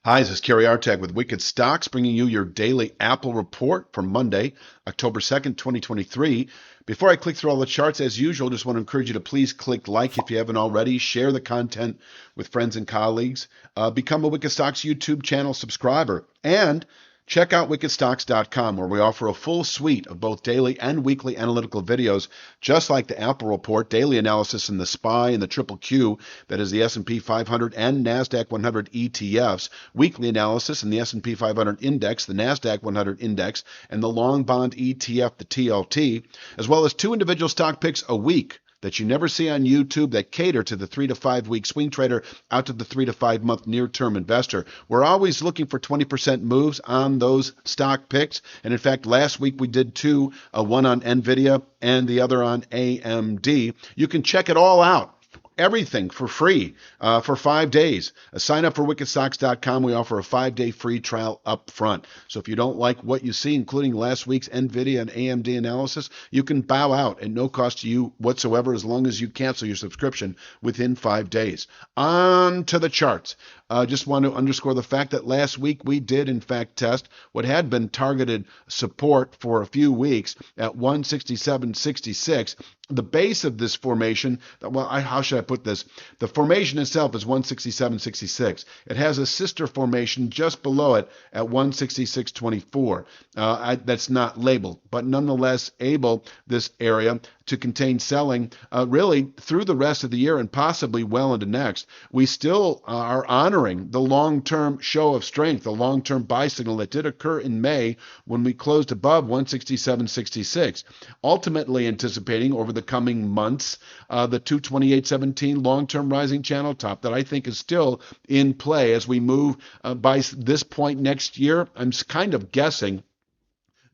Hi, this is Kerry Artag with Wicked Stocks, bringing you your daily Apple report for Monday, October 2nd, 2023. Before I click through all the charts, as usual, just want to encourage you to please click like if you haven't already, share the content with friends and colleagues, become a Wicked Stocks YouTube channel subscriber, and check out wickedstocks.com, where we offer a full suite of both daily and weekly analytical videos, just like the Apple report, daily analysis in the SPY and the Triple Q, that is the S&P 500 and NASDAQ 100 ETFs, weekly analysis in the S&P 500 index, the NASDAQ 100 index, and the long bond ETF, the TLT, as well as 2 individual stock picks a week that you never see on YouTube that cater to the 3 to 5 week swing trader out to the 3 to 5 month near term investor. We're always looking for 20% moves on those stock picks. And in fact, last week we did 2, one on NVIDIA and the other on AMD. You can check it all out. Everything for free for 5 days. Sign up for wickedstocks.com. We offer a 5-day free trial up front. So if you don't like what you see, including last week's NVIDIA and AMD analysis, you can bow out at no cost to you whatsoever as long as you cancel your subscription within 5 days. On to the charts. Just want to underscore the fact that last week we did, in fact, test what had been targeted support for a few weeks at 167.66. The base of this formation, well, how should I put this? The formation itself is 167.66. It has a sister formation just below it at 166.24. That's not labeled, but nonetheless able, this area, to contain selling really through the rest of the year and possibly well into next. We still are honoring the long-term show of strength, the long-term buy signal that did occur in May when we closed above 167.66, ultimately anticipating over the coming months the 228.17 long-term rising channel top that I think is still in play as we move by this point next year. I'm kind of guessing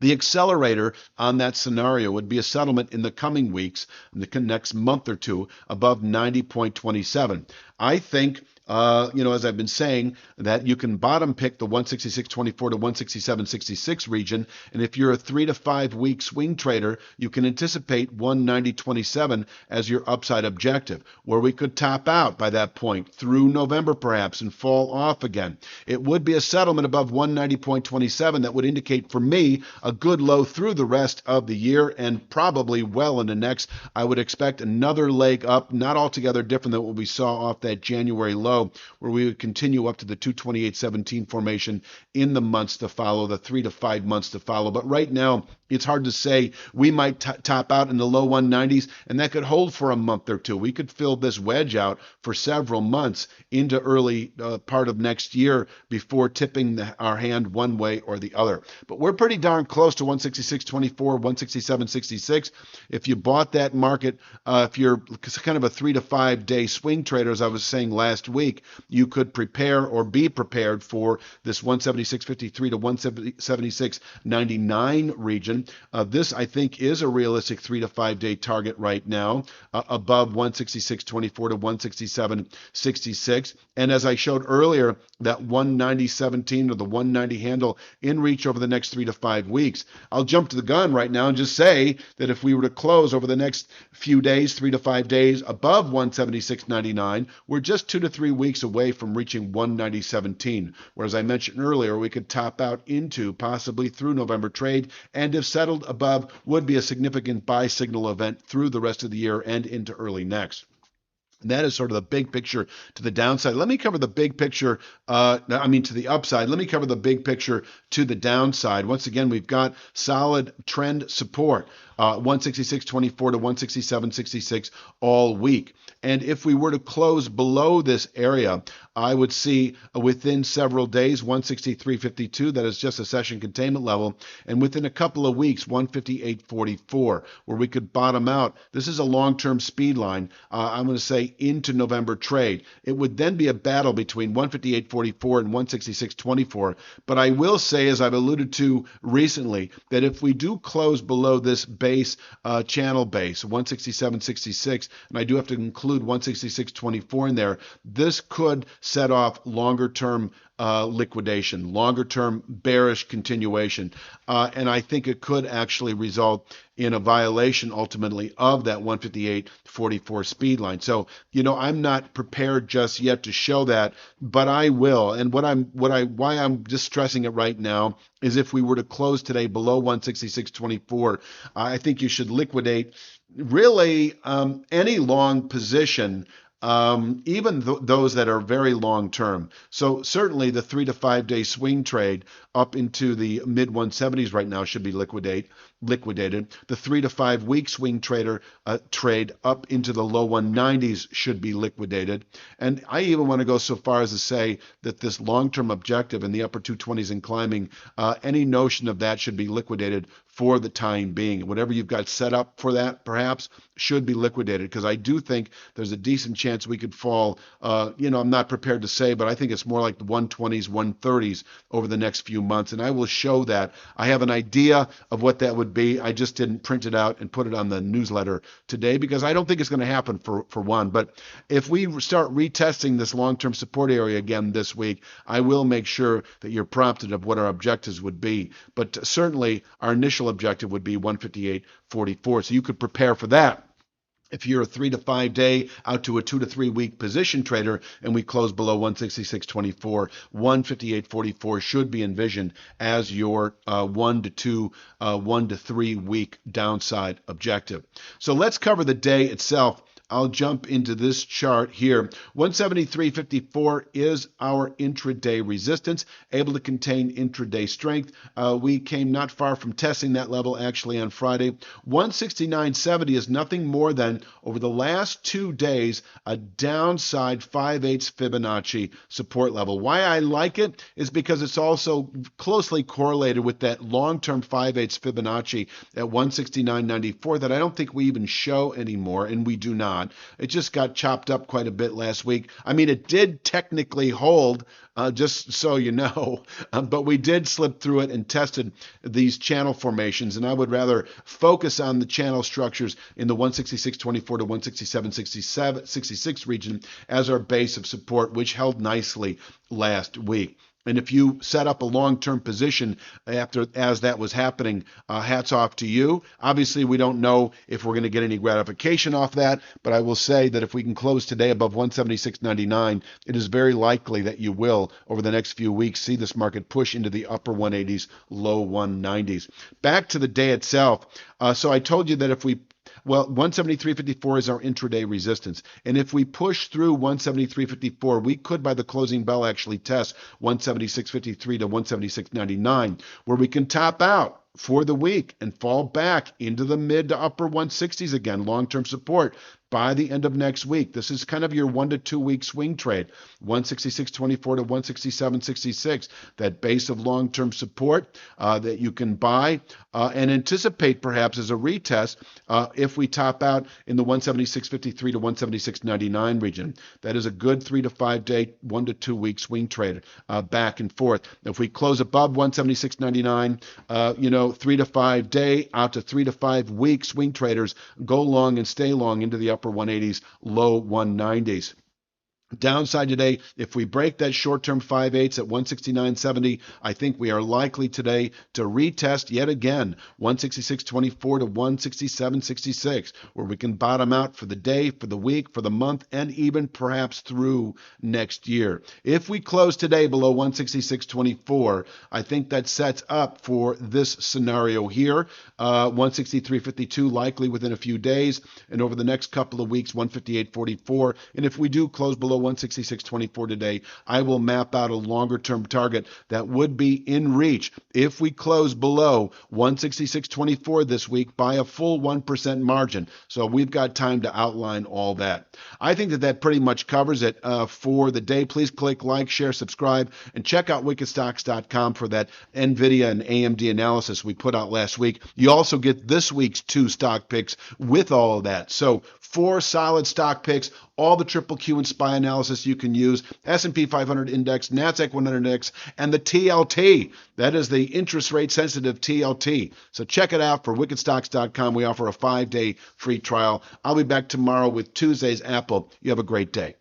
the accelerator on that scenario would be a settlement in the coming weeks, in the next month or two, above 90.27. I think, as I've been saying, that you can bottom pick the 166.24 to 167.66 region, and if you're a 3 to 5 week swing trader, you can anticipate 190.27 as your upside objective, where we could top out by that point through November perhaps and fall off again. It would be a settlement above 190.27 that would indicate for me a good low through the rest of the year and probably well into next. I would expect another leg up, not altogether different than what we saw off that January low, where we would continue up to the 228.17 formation in the months to follow, the 3 to 5 months to follow. But right now, it's hard to say. We might top out in the low 190s, and that could hold for a month or two. We could fill this wedge out for several months into early part of next year before tipping our hand one way or the other. But we're pretty darn close to 166.24, 167.66. If you bought that market, if you're kind of a 3 to 5 day swing trader, as I was saying last week, you could prepare or be prepared for this 176.53 to 176.99 region. This, I think, is a realistic 3 to 5 day target right now, above 166.24 to 167.66. And as I showed earlier, that 190.17 or the 190 handle in reach over the next 3 to 5 weeks. I'll jump to the gun right now and just say that if we were to close over the next few days, 3 to 5 days, above 176.99, we're just 2 to 3 weeks away from reaching 190.17, where, as I mentioned earlier, we could top out into possibly through November trade, and if settled above, would be a significant buy signal event through the rest of the year and into early next. That is sort of the big picture to the downside. Let me cover the big picture, to the upside. Let me cover the big picture to the downside. Once again, we've got solid trend support, 166.24 to 167.66 all week. And if we were to close below this area, I would see within several days 163.52, that is just a session containment level, and within a couple of weeks 158.44, where we could bottom out. This is a long-term speed line, I'm going to say into November trade. It would then be a battle between 158.44 and 166.24, but I will say, as I've alluded to recently, that if we do close below this base, channel base, 167.66, and I do have to include 166.24 in there, this could set off longer term liquidation, longer term bearish continuation. And I think it could actually result in a violation ultimately of that 158.44 speed line. So, I'm not prepared just yet to show that, but I will. And why I'm just stressing it right now is if we were to close today below 166.24, I think you should liquidate really any long position, even those that are very long term. So certainly the 3 to 5 day swing trade up into the mid 170s right now should be liquidated. The 3 to 5 week swing trade up into the low 190s should be liquidated. And I even want to go so far as to say that this long-term objective in the upper 220s and climbing, any notion of that should be liquidated for the time being. Whatever you've got set up for that, perhaps, should be liquidated, because I do think there's a decent chance we could fall. I'm not prepared to say, but I think it's more like the 120s, 130s over the next few months, and I will show that. I have an idea of what that would be. I just didn't print it out and put it on the newsletter today because I don't think it's going to happen for one. But if we start retesting this long-term support area again this week, I will make sure that you're prompted of what our objectives would be. But certainly our initial objective would be 158.44. So you could prepare for that. If you're a 3 to 5 day out to a 2 to 3 week position trader and we close below 166.24, 158.44 should be envisioned as your 1 to 3 week downside objective. So let's cover the day itself. I'll jump into this chart here. 173.54 is our intraday resistance, able to contain intraday strength. We came not far from testing that level actually on Friday. 169.70 is nothing more than, over the last 2 days, a downside 5/8 Fibonacci support level. Why I like it is because it's also closely correlated with that long-term 5/8 Fibonacci at 169.94 that I don't think we even show anymore, and we do not. It just got chopped up quite a bit last week. I mean, it did technically hold, just so you know, but we did slip through it and tested these channel formations, and I would rather focus on the channel structures in the 166.24 to 167.66 region as our base of support, which held nicely last week. And if you set up a long-term position as that was happening, hats off to you. Obviously, we don't know if we're going to get any gratification off that, but I will say that if we can close today above 176.99, it is very likely that you will, over the next few weeks, see this market push into the upper 180s, low 190s. Back to the day itself. So I told you that 173.54 is our intraday resistance. And if we push through 173.54, we could, by the closing bell, actually test 176.53 to 176.99, where we can top out for the week and fall back into the mid to upper 160s again, long-term support by the end of next week. This is kind of your 1 to 2 week swing trade, 166.24 to 167.66, that base of long-term support that you can buy and anticipate perhaps as a retest if we top out in the 176.53 to 176.99 region. That is a good 3 to 5 day, 1 to 2 week swing trade back and forth. If we close above 176.99, 3 to 5 day out to 3 to 5 week swing traders go long and stay long into the upper 180s, low 190s. Downside today, if we break that short-term 5/8 at 169.70, I think we are likely today to retest yet again 166.24 to 167.66, where we can bottom out for the day, for the week, for the month, and even perhaps through next year. If we close today below 166.24, I think that sets up for this scenario here. 163.52 likely within a few days, and over the next couple of weeks, 158.44. And if we do close below 166.24 today, I will map out a longer-term target that would be in reach if we close below 166.24 this week by a full 1% margin. So we've got time to outline all that. I think that pretty much covers it for the day. Please click like, share, subscribe, and check out wickedstocks.com for that NVIDIA and AMD analysis we put out last week. You also get this week's 2 stock picks with all of that. So 4 solid stock picks, all the triple Q and SPY analysis you can use, S&P 500 index, NASDAQ 100 index, and the TLT. That is the interest rate sensitive TLT. So check it out for wickedstocks.com. We offer a 5-day free trial. I'll be back tomorrow with Tuesday's Apple. You have a great day.